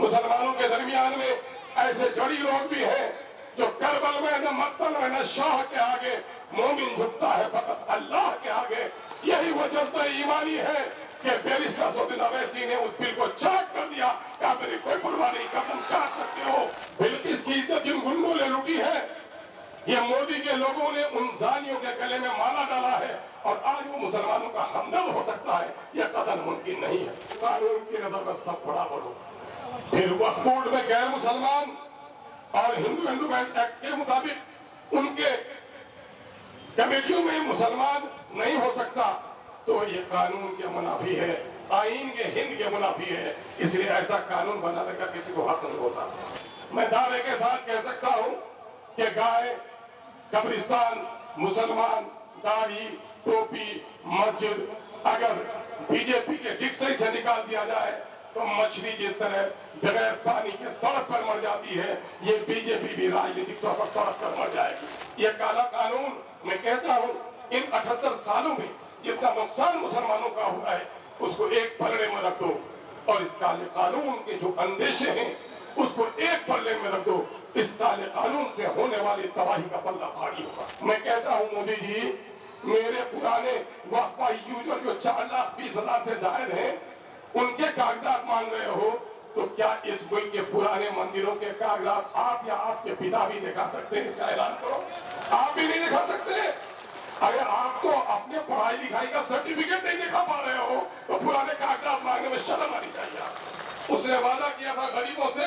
مسلمانوں کے درمیان میں ایسے جڑی لوگ بھی ہیں جو کربل میں نہ مقتل میں نہ شاہ کے آگے مومن جھکتا ہے فقط اللہ کے آگے. یہی وہ جذبہ ایمانی ہے کہ بیرسٹر اسدالدین اویسی نے اس بل کو چاک کر دیا کہ آپ میری کوئی پرواہ نہیں کرتے، چاک سکتے ہو. بلکہ کی عزت جن گنڈوں نے لوٹی ہے، یہ مودی کے لوگوں نے ان زانیوں کے گلے میں مالا ڈالا ہے، اور آج وہ مسلمانوں کا ہمدرد ہو سکتا ہے. یہ قطعاً ممکن نہیں ہے. قانون کی نظر میں سب برابر ہو. پھر وقف بورڈ میں غیر مسلمان اور ہندو ایکٹ کے مطابق ان کے کمیٹیوں میں مسلمان نہیں ہو سکتا، تو یہ قانون کے منافی ہے، آئین کے ہند کے منافی ہے. اس لیے ایسا قانون بنانے کا کسی کو حق نہیں ہوتا. میں دعوے کے ساتھ کہہ سکتا ہوں کہ گائے، قبرستان، مسلمان، داڑھی، ٹوپی، مسجد اگر بی جے پی کے ڈکشنری سے نکال دیا جائے تو مچھلی جس طرح بغیر پانی کے تڑپ کر مر جاتی ہے، یہ بی جے پی بھی راجنیتک طور پر تڑپ کر مر جائے گی. یہ کالا قانون، میں کہتا ہوں، ان 78 سالوں میں جتنا نقصان مسلمانوں کا ہوا ہے اس کو ایک پلڑے میں رکھ دو، اور اس کالے قانون کے جو اندیشے ہیں اس کو ایک پلڑے میں رکھ دو. اس کالے قانون سے ہونے والی تباہی کا پلہ بھاری ہوگا. میں کہتا ہوں مودی جی، میرے پرانے وقفہ یوزر جو 4,20,000 سے زائد ہیں، ان کے کاغذات مانگ رہے ہو، تو کیا اس ملک کے پرانے مندروں کے کاغذات آپ یا آپ کے پتا بھی دکھا سکتے ہیں؟ اس کا اعلان کرو. آپ بھی نہیں دکھا سکتے. اگر آپ تو اپنے پڑھائی لکھائی کا سرٹیفکیٹ نہیں دکھا پا رہے ہو تو پرانے کاغذات مانگنے میں شرم آنی چاہیے. اس نے وعدہ کیا تھا غریبوں سے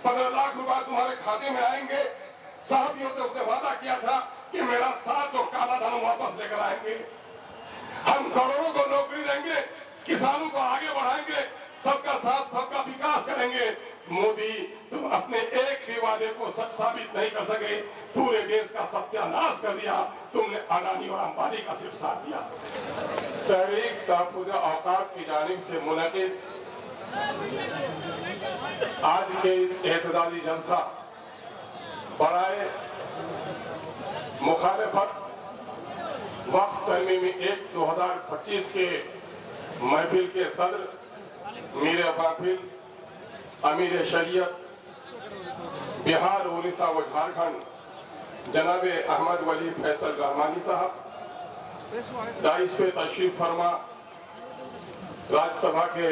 15 لاکھ روپے تمہارے کھاتے میں آئیں گے. صحافیوں سے اس نے وعدہ کیا تھا کہ میرا ساتھ جو کالا دھن واپس لے کر آئیں گے. ہم کروڑوں کو نوکری دیں گے، کسانوں کو آگے بڑھائیں گے، سب کا ساتھ سب کا وکاس کریں گے. مودی، تم اپنے ایک بھی وعدے کو سچ ثابت نہیں کر سکے. پورے دیش کا ستیہ ناش کر دیا. تم نے اڈانی اور امبانی کا صرف ساتھ دیا. تحریک تحفظ اوقاف کی جانب سے منعقد آج کے اس احتجاجی جلسہ برائے مخالفت وقف ترمیمی ایکٹ 2025 کے محفل کے صدر میر محفل امیر شریعت بہار، اڑیسہ و جھارکھنڈ جناب احمد ولی فیصل رحمانی صاحب، دائش پہ تشریف فرما راجیہ سبھا کے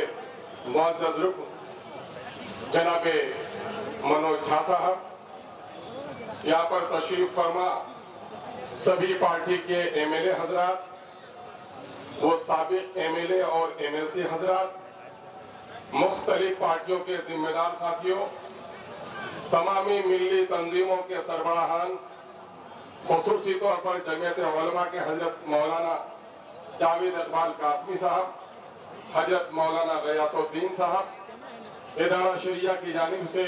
معزز رکن جناب منوج جھا صاحب، یہاں پر تشریف فرما سبھی پارٹی کے ایم ایل اے حضرات، وہ سابق ایم ایل اے اور ایم ایل سی حضرات، مختلف پارٹیوں کے ذمہ دار ساتھیوں، تمامی ملی تنظیموں کے سربراہان، خصوصی طور پر جمعیت علماء کے حضرت مولانا جاوید اقبال قاسمی صاحب، حضرت مولانا غیاث الدین صاحب، ادارہ شریعہ کی جانب سے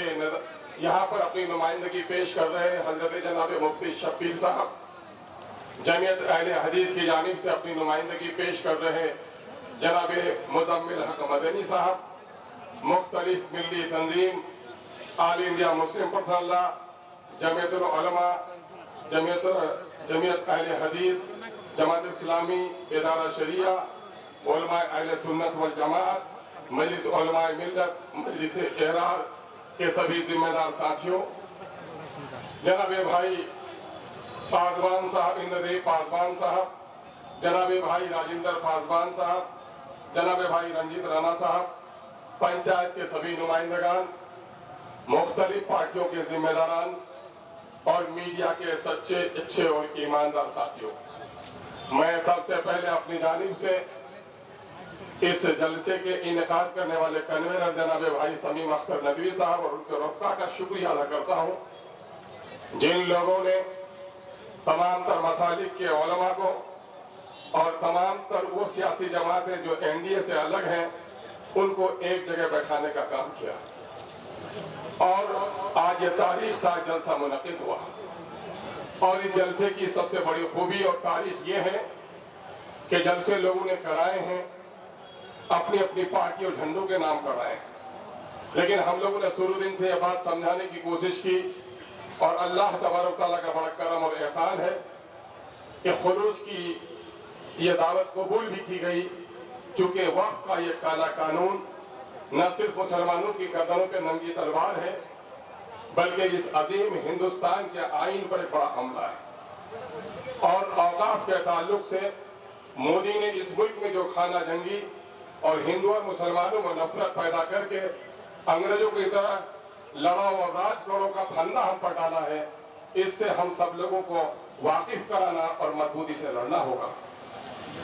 یہاں پر اپنی نمائندگی پیش کر رہے حضرت جناب مفتی شبیر صاحب، جمعیت اہل حدیث کی جانب سے اپنی نمائندگی پیش کر رہے جناب مزمل حق مدنی صاحب، مختلف ملی تنظیم آل انڈیا مسلم پرسنل لا، جمعیت العلماء، جمعیت اہل حدیث، جماعت اسلامی، ادارہ شریعہ، علماء اہل سنت والجماعت، مجلس علماء ملت، مجلس احرار کے سبھی ذمہ دار ساتھیوں، جناب بھائی پاسبان صاحب، اندرदेव پاسبان صاحب، جناب بھائی راجندر پاسبان صاحب، جناب بھائی رنجیت رانا صاحب، پنچایت کے سبھی نمائندگان، مختلف پارٹیوں کے ذمہ داران اور میڈیا کے سچے، اچھے اور ایماندار ساتھیوں، میں سب سے پہلے اپنی جانب سے اس جلسے کے انعقاد کرنے والے کنوینر جناب بھائی سمیم اختر ندوی صاحب اور ان کے رفقا کا شکریہ ادا کرتا ہوں، جن لوگوں نے تمام تر مسالک کے علماء کو اور تمام تر وہ سیاسی جماعتیں جو این ڈی اے سے الگ ہیں ان کو ایک جگہ بیٹھانے کا کام کیا، اور آج یہ تاریخ ساز جلسہ منعقد ہوا. اور اس جلسے کی سب سے بڑی خوبی اور تاریخ یہ ہے کہ جلسے لوگوں نے کرائے ہیں اپنی اپنی پارٹی اور جھنڈوں کے نام کرائے ہیں، لیکن ہم لوگوں نے شروع دن سے یہ بات سمجھانے کی کوشش کی، اور اللہ تبارک تعالیٰ کا بڑا کرم اور احسان ہے کہ خلوص کی یہ دعوت قبول بھی کی گئی، چونکہ وقت کا یہ کالا قانون نہ صرف مسلمانوں کی گردنوں پہ ننگی تلوار ہے بلکہ اس عظیم ہندوستان کے آئین پر ایک بڑا حملہ ہے۔ اور اوقاف کے تعلق سے مودی نے اس ملک میں جو خانہ جنگی اور ہندو اور مسلمانوں میں نفرت پیدا کر کے انگریزوں کی طرح لڑاؤ اور راج کرو کا پھندا ہم پر ڈالا ہے، اس سے ہم سب لوگوں کو واقف کرانا اور مضبوطی سے لڑنا ہوگا۔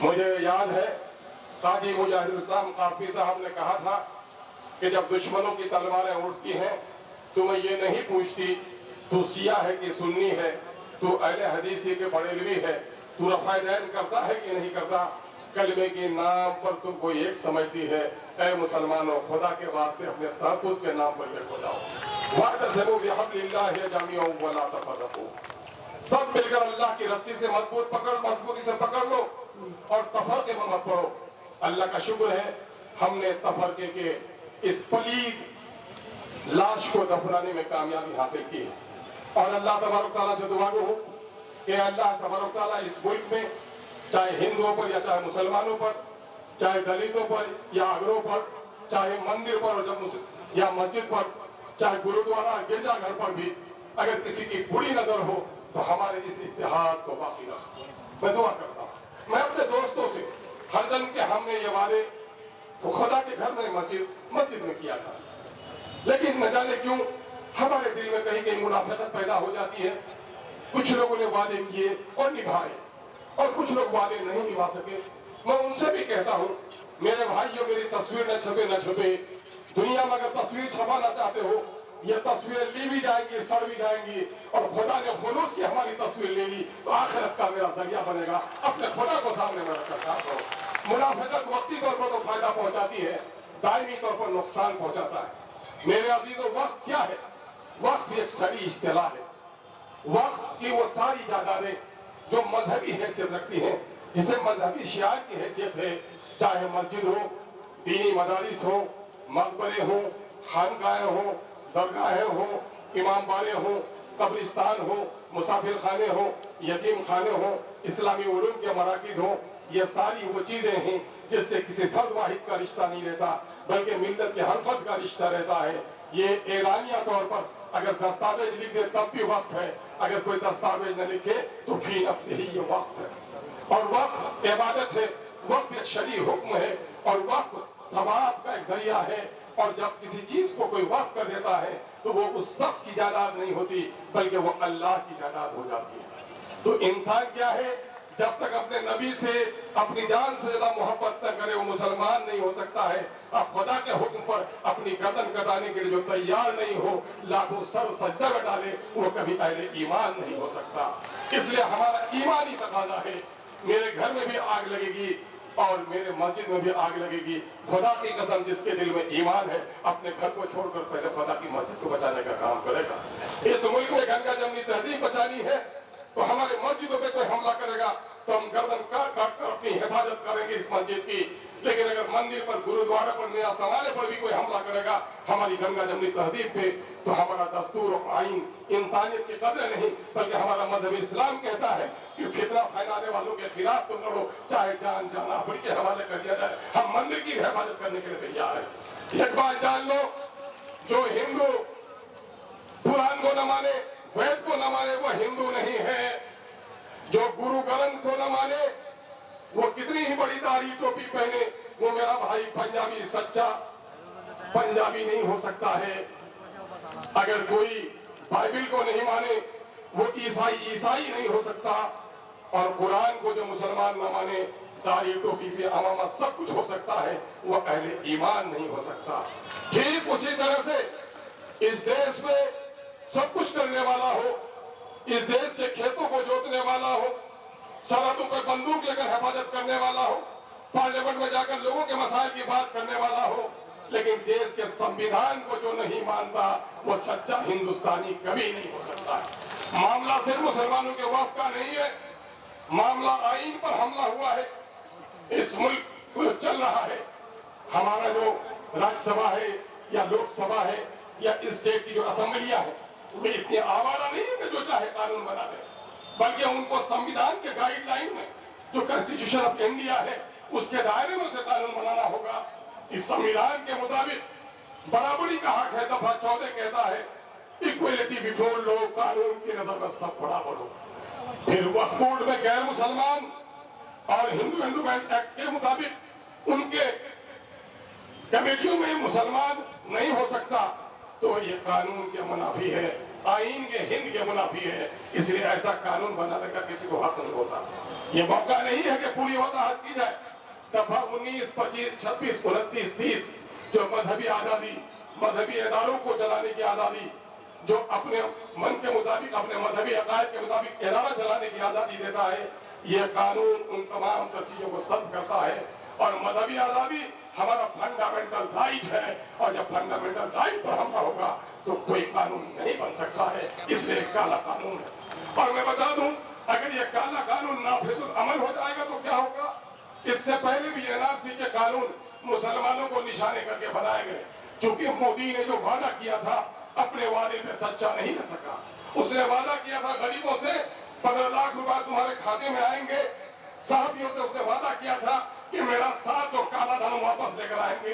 مجھے یاد ہے قاضی مجاہد الاسلام قاسمی صاحب نے کہا تھا کہ جب دشمنوں کی تلواریں اٹھتی ہیں تو میں یہ نہیں پوچھتی تو سیاہ ہے کہ سنی ہے، تو اہل حدیثی کے بریلوی ہے، تو رفع دین کرتا ہے کہ نہیں کرتا، کلمے کے نام پر تم کو ایک سمجھتی ہے۔ اے مسلمانوں، خدا کے واسطے اپنے تحفظ کے نام پر ایک ہو جاؤ۔ وَاعْتَصِمُوا بِحَبْلِ اللَّهِ جَمِيعًا وَلَا تَفَرَّقُوا۔ سب مل کر اللہ کی رسی سے مضبوطی سے پکڑ لو اور تفرقے میں مت پڑو۔ اللہ کا شکر ہے ہم نے تفرقے کے اس پلید لاش کو دفنانے میں کامیابی حاصل کی ہے، اور اللہ تبارک تعالیٰ سے دعا گو ہوں کہ اللہ تبارک تعالیٰ اس ملک میں چاہے ہندوؤں پر یا چاہے مسلمانوں پر، چاہے دلتوں پر یا اگروں پر، چاہے مندر پر یا مسجد پر، چاہے گرودوارہ گرجا گھر پر بھی اگر کسی کی بری نظر ہو تو ہمارے اس اتحاد کو باقی رکھو۔ میں دعا کرتا ہوں، میں اپنے دوستوں سے ہر جن کے ہم نے یہ وعدے تو خدا کے گھر میں مسجد میں کیا تھا، لیکن نہ جانے کیوں ہمارے دل میں کہیں کہیں منافقت پیدا ہو جاتی ہے۔ کچھ لوگوں نے وعدے کیے اور نبھائے اور کچھ لوگ وعدے نہیں نبھا سکے۔ میں ان سے بھی کہتا ہوں میرے بھائیوں، میری تصویر نہ چھپے، دنیا میں اگر تصویر چھپانا چاہتے ہو یہ تصویریں لی بھی جائیں گی، سڑ بھی جائیں گی، اور خدا نے خلوص کی ہماری تصویر لے لی تو آخرت کا میرا ذریعہ بنے گا۔ اپنے خدا کو سامنے میں رکھ کر کام کرو۔ منافقت وقتی طور پر تو فائدہ پہنچاتی ہے، دائمی طور پر نقصان پہنچاتا ہے۔ میرے عزیزوں، وقت کیا ہے؟ وقت ایک سری اصطلاح ہے۔ وقت کی وہ ساری جائیدادیں جو مذہبی حیثیت رکھتی ہیں، جسے مذہبی شعار کی حیثیت ہے، چاہے مسجد ہو، دینی مدارس ہو، مقبرے ہو، خانقاہیں ہو، درگاہیں ہو، امام باڑے ہو، قبرستان ہو، مسافر خانے ہو، یتیم خانے ہو، اسلامی علوم کے مراکز ہو، یہ ساری وہ چیزیں ہیں جس سے کسی فرد واحد کا رشتہ نہیں رہتا بلکہ ملت کے ہر فرد کا رشتہ رہتا ہے۔ یہ اعلانیہ طور پر اگر دستاویز لکھ دے تب بھی وقت ہے، اگر کوئی دستاویز نہ لکھے تو فی نفس ہی یہ وقت ہے۔ اور وقت عبادت ہے، وقت ایک شرعی حکم ہے، اور وقت ثواب کا ایک ذریعہ ہے۔ اور جب کسی چیز کو کوئی وقت کر دیتا ہے تو وہ اس شخص کی جائیداد نہیں ہوتی بلکہ وہ اللہ کی جائیداد ہو جاتی ہے۔ تو انسان کیا ہے؟ جب تک اپنے نبی سے اپنی جان سے زیادہ محبت نہ کرے وہ مسلمان نہیں ہو سکتا ہے۔ اب خدا کے حکم پر اپنی گردن کٹانے کے لیے جو تیار نہیں ہو، لاکھوں سر سجدہ میں ڈالے، وہ کبھی اہل ایمان نہیں ہو سکتا۔ اس لیے ہمارا ایمانی تقاضا ہے، میرے گھر میں بھی آگ لگے گی اور میرے مسجد میں بھی آگ لگے گی۔ خدا کی قسم جس کے دل میں ایمان ہے اپنے گھر کو چھوڑ کر پہلے خدا کی مسجد کو بچانے کا کام کرے گا۔ اس ملک میں گنگا جمنی تہذیب بچانی ہے تو ہمارے مسجدوں پہ کوئی حملہ کرے گا تو ہم گردن کاٹ کاٹ کر اپنی حفاظت کریں گے اس مسجد کی، لیکن اگر مندر پر، گرودوارہ پر، نیا سوارے پر بھی کوئی حملہ کرے گا ہماری گنگا جمنی تہذیب پہ تو ہمارا دستور و آئین انسانیت کی قدر نہیں بلکہ ہمارا مذہب اسلام کہتا ہے کہ فتنہ پھیلانے والوں کے خلاف تم لڑو، چاہے جان آفریقہ کے حوالے کر دیا جائے، ہم مندر کی حفاظت کرنے کے لیے تیار ہیں۔ ایک بات جان لو، جو ہندو قرآن کو نہ مانے، وید کو نہ مانے، وہ ہندو نہیں ہے۔ جو گرو گرنتھ کو نہ مانے، وہ کتنی ہی بڑی داڑھی ٹوپی پہنے، وہ میرا بھائی پنجابی سچا پنجابی نہیں ہو سکتا ہے۔ اگر کوئی بائبل کو نہیں مانے وہ عیسائی نہیں ہو سکتا، اور قرآن کو جو مسلمان نہ مانے، داڑھی ٹوپی پہ عمامت سب کچھ ہو سکتا ہے، وہ اہل ایمان نہیں ہو سکتا۔ ٹھیک اسی طرح سے اس دیش میں سب کچھ کرنے والا ہو، اس دیش کے کھیتوں کو جوتنے والا ہو، سرحدوں پر بندوق لے کر حفاظت کرنے والا ہو، پارلیمنٹ میں جا کر لوگوں کے مسائل کی بات کرنے والا ہو، لیکن دیش کے سنویدھان کو جو نہیں مانتا وہ سچا ہندوستانی کبھی نہیں ہو سکتا ہے۔ معاملہ صرف مسلمانوں کے وقت کا نہیں ہے، معاملہ آئین پر حملہ ہوا ہے۔ اس ملک میں چل رہا ہے، ہمارا جو راج سبھا ہے یا لوک سبھا ہے یا اسٹیٹ کی جو اسمبلیاں ہیں وہ اتنی آوارہ نہیں ہے کہ جو چاہے قانون بنا دے، بلکہ ان کو سنویدھان کے گائیڈ لائن میں جو کنسٹیٹیوشن آف انڈیا ہے اس کے دائرے میں اسے قانون بنانا ہوگا۔ اس سنویدھان کے مطابق बराबरी का हक है। दफा 14 कहता है इक्वलिटी बिफोर लॉ, कानून की नजर में सब बराबर हो। फिर वक्फ बोर्ड में गैर मुसलमान और हिंदू एंडोमेंट एक्ट के मुताबिक उनके कमेटियों में मुसलमान नहीं हो सकता, तो ये कानून के मुनाफी है, आईन के हिंद के मुनाफी है। इसलिए ऐसा कानून बनाने का किसी को हक नहीं होता। ये मौका नहीं है कि पूरी वजाहत की जाए। दफा 19, 25, 26, 29, 30 जो मजहबी आजादी, मजहबी इदारों को चलाने की आजादी, जो अपने मन के मुताबिक, अपने मजहबी अकायद के मुताबिक इदारा चलाने की आजादी देता है, ये कानून उन तमाम चीजों को सब करता है। और मजहबी आजादी हमारा फंडामेंटल राइट है, और जब फंडामेंटल राइट पर हमला होगा तो कोई कानून नहीं बन सकता है। इसलिए काला कानून है। और मैं बता दूं, अगर ये काला कानून नाफिजुल अमल हो जाएगा तो क्या होगा? इससे पहले भी एनआरसी के कानून मुसलमानों को निशाने करके बनाए गए। चूंकि मोदी ने जो वादा किया था अपने वादे पे सच्चा नहीं रह सका। उसने वादा किया था गरीबों से 15 लाख रुपए तुम्हारे खाते में आएंगे। साहबियों से उसने वादा किया था कि मेरा साथ जो काला धन वापस लेकर आएंगे,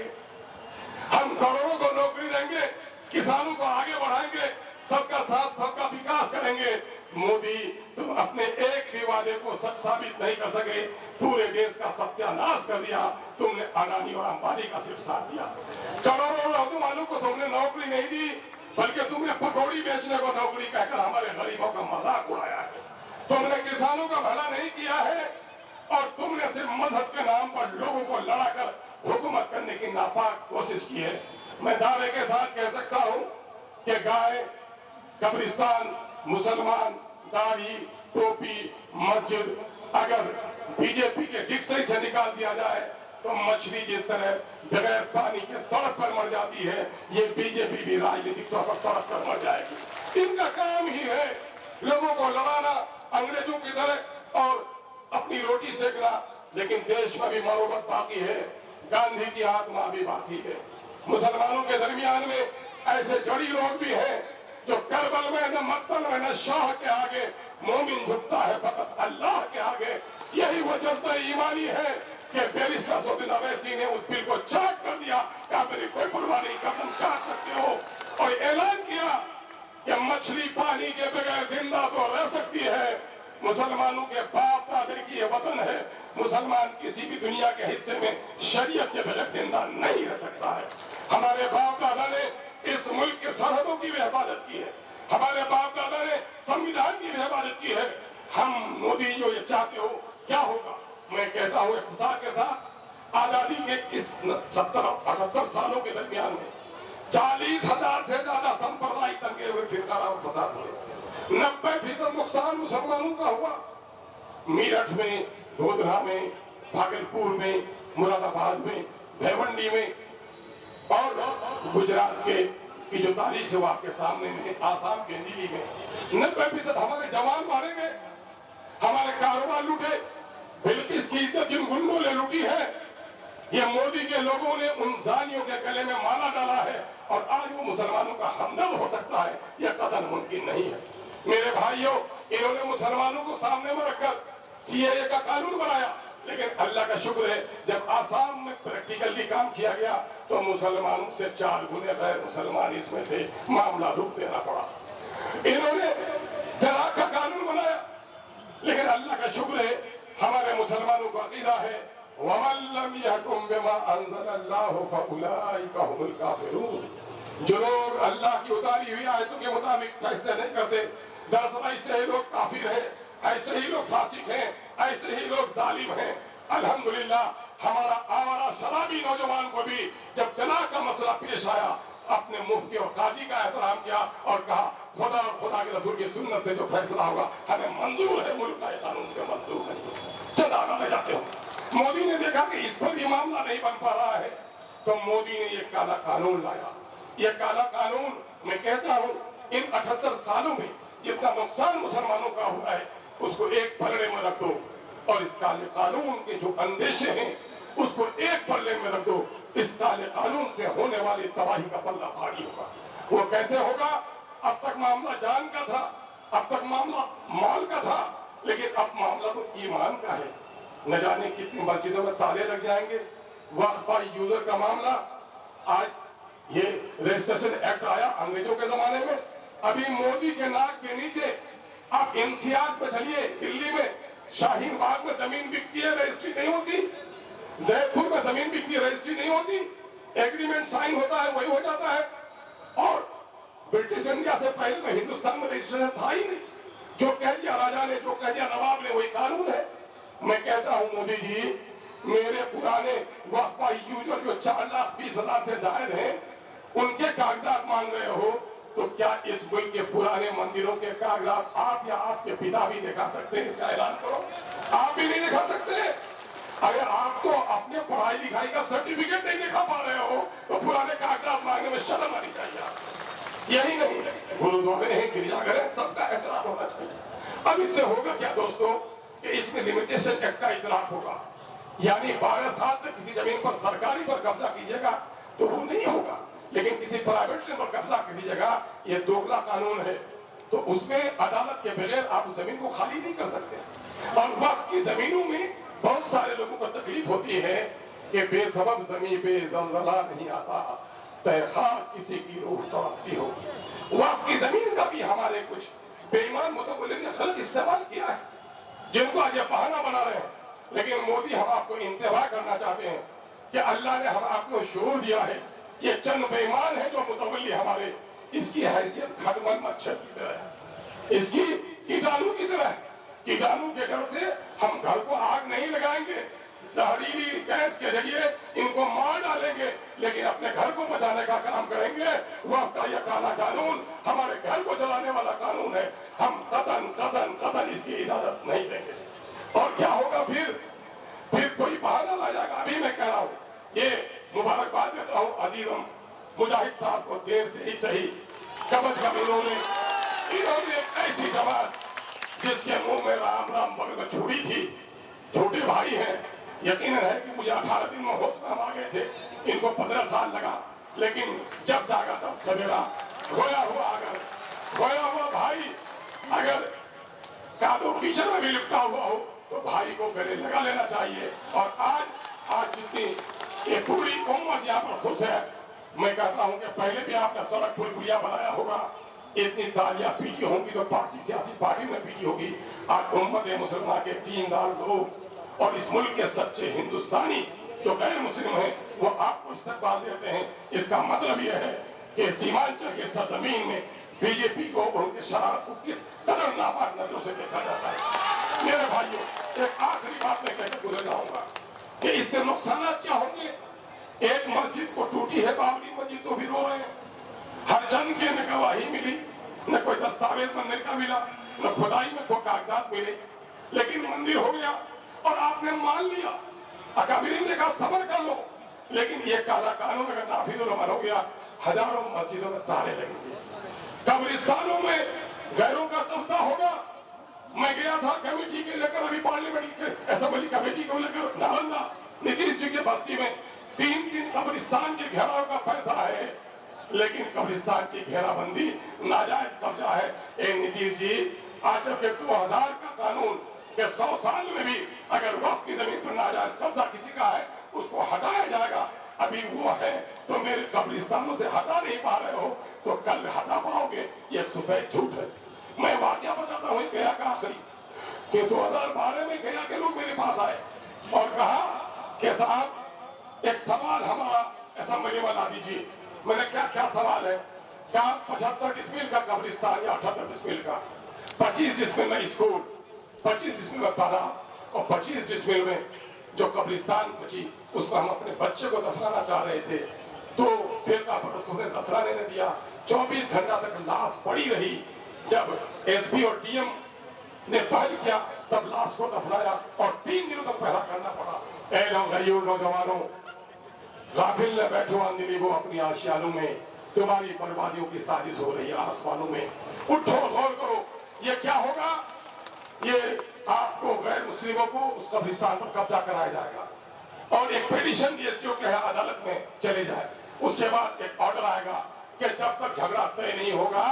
हम करोड़ों को नौकरी देंगे, किसानों को आगे बढ़ाएंगे, सबका साथ सबका विकास करेंगे। मोदी तुम अपने एक भी वादे को सच साबित नहीं कर सके, पूरे देश का सत्यानाश कर दिया। तुमने अडानी और अंबानी का सिर्फ साथ दिया। करोड़ों नौजवानों को तुमने नौकरी नहीं दी, बल्कि तुमने पकौड़ी बेचने को नौकरी कहकर हमारे गरीबों का मजाक उड़ाया है। तुमने किसानों का भला नहीं किया है, और तुमने सिर्फ मजहब के नाम पर लोगों को लड़ाकर हुकूमत करने की नापाक कोशिश की है। मैं दावे के साथ कह सकता हूं कि गाय, कब्रिस्तान, मुसलमान, दाढ़ी, टोपी, मस्जिद अगर बीजेपी के डिक्शनरी से निकाल दिया जाए तो मछली जिस तरह बगैर पानी के तड़प कर मर जाती है, ये बीजेपी भी राजनीतिक तौर पर तड़प कर मर जाएगी। इनका काम ही है लोगों को लड़ाना अंग्रेजों की तरह और अपनी रोटी सेकना। लेकिन देश में भी मरोबत बाकी है, गांधी की आत्मा भी बाकी है। मुसलमानों के दरमियान में ऐसे जड़ी लोग भी हैं जो करबल में न मक्तल में न शाह के आगे मोमिन झुकता है फकत अल्लाह के आगे। यही वो जज्बा ईमानी है कि बैरिस्टर सऊदी अवैसी ने उस बिल को चाक कर दिया कि आप मेरी कोई परवाह नहीं, कदम काट सकते हो, और ऐलान किया कि मछली पानी के बगैर जिंदा तो रह सकती है। मुसलमानों के बाप दादे की ये वतन है। मुसलमान किसी भी दुनिया के हिस्से में शरीयत के बगैर जिंदा नहीं रह सकता है। हमारे बाप दादा ने इस मुल्क के सरहदों की भी हिफाजत की है, हमारे बाप दादा ने संविधान की भी हिफाजत की है। हम मोदी जो ये चाहते हो क्या होगा? मैं कहता हूँ इख्तिसार के साथ आजादी के इस 70-78 सालों के दरमियान में 40,000 से ज्यादा सांप्रदायिक दंगे हुए, फिरकाना और फसाद हुए। 90% नुकसान मुसलमानों का हुआ। मेरठ में, गोधरा में, भागलपुर में, मुरादाबाद में, भिवंडी में, और गुजरात के की जो तारीख है वो आपके सामने में, आसाम के दिल्ली में 90% हमारे जवान मारे गए, हमारे कारोबार लूटे। बिल्किस की इज्जत जिन गुंडों ने लूटी है, ये मोदी के लोगों ने उन जानियों के गले में माला डाला है, और आज वो मुसलमानों का हमदर्द हो सकता है, यह कदर मुमकिन नहीं है। मेरे भाइयों, इन्होंने मुसलमानों को सामने में रखकर सीएए का कानून बनाया, लेकिन अल्लाह का शुक्र है जब आसाम में प्रैक्टिकली काम किया गया तो मुसलमानों से 4 गुने गैर मुसलमान इसमें थे, मामला रुक देना पड़ा। इन्होंने तलाक का कानून बनाया, लेकिन अल्लाह का शुक्र है हमारे मुसलमानों का अकीदा है वमल्लम यहकुम बिमा अंज़लल्लाहु फउलाइका हुमुल काफिरून। जो लोग अल्लाह की उतारी हुई आयतों के मुताबिक फैसले नहीं करते, दरअसल ऐसे ही लोग काफिर हैं, ऐसे ही लोग फासिक हैं, ऐसे ही लोग जालिम हैं। अल्हम्दुलिल्लाह हमारा आवारा शराबी नौजवान को भी जब तलाक का मसला पेश आया, अपने मुफ्ती और काजी का एहतराम किया और कहा खुदा और खुदा के रसूल की सुन्नत से जो फैसला होगा हमें मंजूर है, मुल्क का कानून के मंजूर नहीं। चल आगे जाते हो। मोदी ने देखा कि इस पर भी मामला नहीं बन पा रहा है, तो मोदी ने ये काला कानून लाया। ये काला कानून, मैं कहता हूँ इन 78 सालों में जितना नुकसान मुसलमानों का हुआ है उसको एक पलड़े में रख दो, और इस काले कानून के जो अंदेशे हैं उसको एक पल्ले में रख दो। इस काले कानून से होने वाली तबाही का पल्ला भारी होगा। वो कैसे होगा? अब तक मामला जान का था, अब तक मामला माल का था, लेकिन अब मामला तो ईमान का है। न जाने कितनी मस्जिदों में ताले लग जाएंगे। वक्फ बाई यूजर का मामला आज ये रजिस्ट्रेशन एक्ट आया अंग्रेजों के जमाने में। अभी मोदी के नाक के नीचे आप इंसियाज पे चलिए, दिल्ली में शाहीन बाग में जमीन बिकती है, रजिस्ट्री नहीं होती। जयपुर में जमीन बिकती है, रजिस्ट्री नहीं होती। एग्रीमेंट साइन होता है, वही हो जाता है। और ब्रिटिश इंडिया से पहले तो हिंदुस्तान में रजिस्ट्रेशन था ही नहीं। जो कह दिया राजा ने, जो कह दिया नवाब ने, वही कानून है। मैं कहता हूं मोदी जी, मेरे पुराने वक्फा यूजर जो 4,20,000 से जायद हैं, उनके कागजात मांग रहे हो, तो क्या इस मुल्क के पुराने मंदिरों के कागजात आप या आपके पिता भी दिखा सकते हैं? इसका ऐलान करो। आप भी नहीं दिखा सकते। अगर आप तो अपने पढ़ाई लिखाई का सर्टिफिकेट नहीं दिखा पा रहे हो, तो पुराने कागजात मांगने में शर्म आनी चाहिए। यही नहीं है, गुरुद्वारे हैं, गिरजाघर है, सबका एहतराम होना चाहिए। अब इससे होगा क्या दोस्तों, कि इसमें लिमिटेशन एक्ट का इतलाक होगा, यानी 12 साल तक किसी जमीन पर सरकारी पर कब्जा कीजिएगा तो वो नहीं होगा, लेकिन किसी प्राइवेट पर कब्जा कीजिएगा, ये दोगला कानून है, तो उसमें अदालत के बगैर आप उस जमीन को खाली नहीं कर सकते। और वक्त की जमीनों में बहुत सारे लोगों को तकलीफ होती है कि बेसबब जमीन पे जलजला नहीं आता, तहखार किसी की रूह तड़पती हो। वक्त की जमीन का भी हमारे कुछ बेईमान मुतवल्लिद ने गलत इस्तेमाल किया है, जिनको आज ये बहाना बना रहे हैं। लेकिन मोदी हम आपको इंतबाह करना चाहते हैं कि अल्लाह ने हम आपको शऊर दिया है, ये चंद बेईमान है जो मुतवल्ली हमारे, इसकी हैसियत खटमल मच्छर की तरह है, इसकी कीटाणु की तरह है। कीटाणु के डर से हम घर को आग नहीं लगाएंगे, जहरीली गैस के जरिए इनको मार डालेंगे, लेकिन अपने घर को बचाने का काम करेंगे। वह यह काला कानून हमारे घर को जलाने वाला कानून है, हम कतन कतन कतन इसकी इजाजत नहीं देंगे। और क्या होगा फिर कोई बहाना ला जाएगा। अभी मैं कह रहा हूँ, ये मुबारकबाद देता हूँ अजीजम मुजाहिद साहब को, देर से ही सही कम से कम इन्होंने ऐसी जमात जिसके मुंह में राम राम बगल में छुरी थी, छोटे भाई हैं, यकीन है कि मुझे 18 दिन में होश में आ गए थे, इनको 15 साल लगा, लेकिन जब जागा तब सवेरा। खोया हुआ भाई अगर कादो कीचड़ में भी लिपटा हुआ हो तो भाई को गले लगा लेना चाहिए। और आज जितनी ये पूरी उम्मत यहाँ पर खुश है, मैं कहता हूँ कि पहले भी आपने सड़क पुल पुलिया बनाया होगा, इतनी तालियां पीटी होंगी तो सियासी पार्टी में पीटी होगी। आज उम्मत मुसलमान के दीनदार लोग और इस मुल्क के सच्चे हिंदुस्तानी जो गैर मुस्लिम हैं, वो आपको इस्तकबाल देते हैं। इसका मतलब यह है कि सीमांचल के सरजमीन में बीजेपी को, उनके शरारत को किस कदर नापाक नजरों से देखा जाता है। मेरे भाइयों, एक आखिरी बात मैं कहकर गुजर जाऊंगा कि इससे नुकसान क्या होंगे। एक मस्जिद को टूटी है बाबरी मस्जिद तो भी रो रहे हैं, हर जन की न गवाही मिली, न कोई दस्तावेज मंदिर का मिला, न खुदाई में कोई कागजात मिले, लेकिन मंदिर हो गया और आपने मान लिया। अकाबिरीन ने कहा सबर कर लो, लेकिन ये काला कानून अगर नाफिज उल अमल हो गया, हजारों मस्जिदों में ताले लगेंगे, कब्रिस्तानों में गैरों का कब्जा होगा। मैं गया था कमेटी के लेकर, अभी पार्लियामेंट असेंबली कमेटी को लेकर नालंदा, नीतीश जी के बस्ती में 3 कब्रिस्तान के घेराव का फैसला है, लेकिन कब्रिस्तान की घेराबंदी नाजायज कब्जा है। ए नीतीश जी, आज जब 2000 का कानून के 100 साल में भी अगर वक्त की जमीन पर नाजायज कब्जा किसी का है उसको हटाया जाएगा, अभी वो है तो मेरे कब्रिस्तानों से हटा नहीं पा रहे हो तो कल हटा पाओगे, ये सफेद झूठ है। मैं वाकया बताता हूँ गया का आखिरी कि 2012 में गया के लोग मेरे पास आए और कहा कि साहब एक सवाल हमारा असेंबली में ला दीजिए। मैंने क्या सवाल है? क्या 75 डिसमिल का कब्रिस्तान या 78 डिसमिल का, 25 डिसमिल में स्कूल, 25 डिसमिल में तालाब और 25 डिसमिल में जो कब्रिस्तान बची उसमें हम अपने बच्चे को दफनाना चाह रहे थे, तो फिर का उन्हें दफनाने नहीं दिया। 24 घंटा तक लाश पड़ी रही। जब एसपी और डीएम ने पहल किया तब लाश को दफनाया और 3 दिनों तक पहरा करना पड़ा। ए नौजवानों, गाफिल न बैठो अंधेरी वो अपनी आशियानों में, तुम्हारी बर्बादियों की साजिश हो रही है आसमानों में। उठो, गौर करो, ये क्या होगा? ये आपको गैर मुस्लिमों को उस कब्रिस्तान पर कब्जा कराया जाएगा और एक पिटीशन जो कि अदालत में चले जाए। उसके बाद एक ऑर्डर आएगा कि जब तक झगड़ा तय नहीं होगा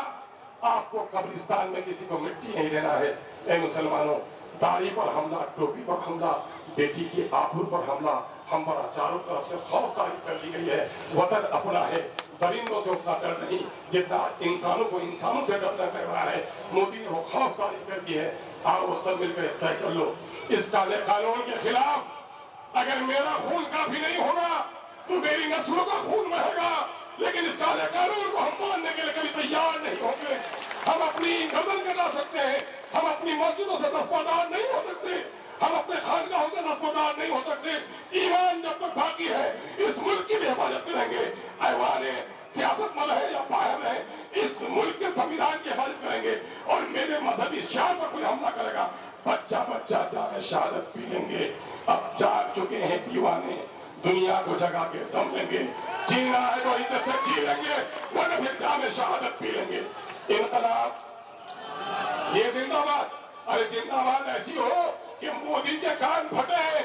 आपको कब्रिस्तान में किसी को मिट्टी नहीं देना है। ए मुसलमानों, दाढ़ी पर हमला, टोपी पर हमला, बेटी की आबरू पर हमला, हम पर चारों तरफ से खौफदारी कर ली गई है। वतन अपना है, परिंदों से उतना डर नहीं जितना इंसानों को इंसानों से डरना पड़ रहा है। मोदी ने वो खौफ तारीफ कर दी है। आओ वो सब मिलकर तय कर लो इस काले कानून के खिलाफ। अगर मेरा खून काफी नहीं होगा तो मेरी नस्लों का खून बहेगा, लेकिन इस काले कानून को हम मानने के लिए कभी तैयार नहीं होंगे। हम अपनी गर्दन कटा सकते हैं, हम अपनी मस्जिदों से दस्तबरदार नहीं हो सकते, हम अपने खानगाहों से दस्तबरदार नहीं हो सकते। ईमान जब तक बाकी है इस मुल्क की भी हिफाजत करेंगे। ऐवाने सियासतमन है या बाहर है, इस मुल्क के संविधान की हिफाजत करेंगे। और मेरे मजहबी शान पर कोई हमला करेगा, बच्चा बच्चा जाने शहादत पी लेंगे। अब जाग चुके हैं दीवाने, दुनिया को जगा के दम लेंगे। जीना है तो इज्जत से जी लेंगे, वरना फिर जाने शहादत पी लेंगे। इनकलाब ये जिंदाबाद, अरे जिंदाबाद ऐसी हो कि मोदी के कान फटे,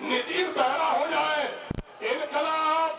नीतीश बहरा हो जाए। इनकलाब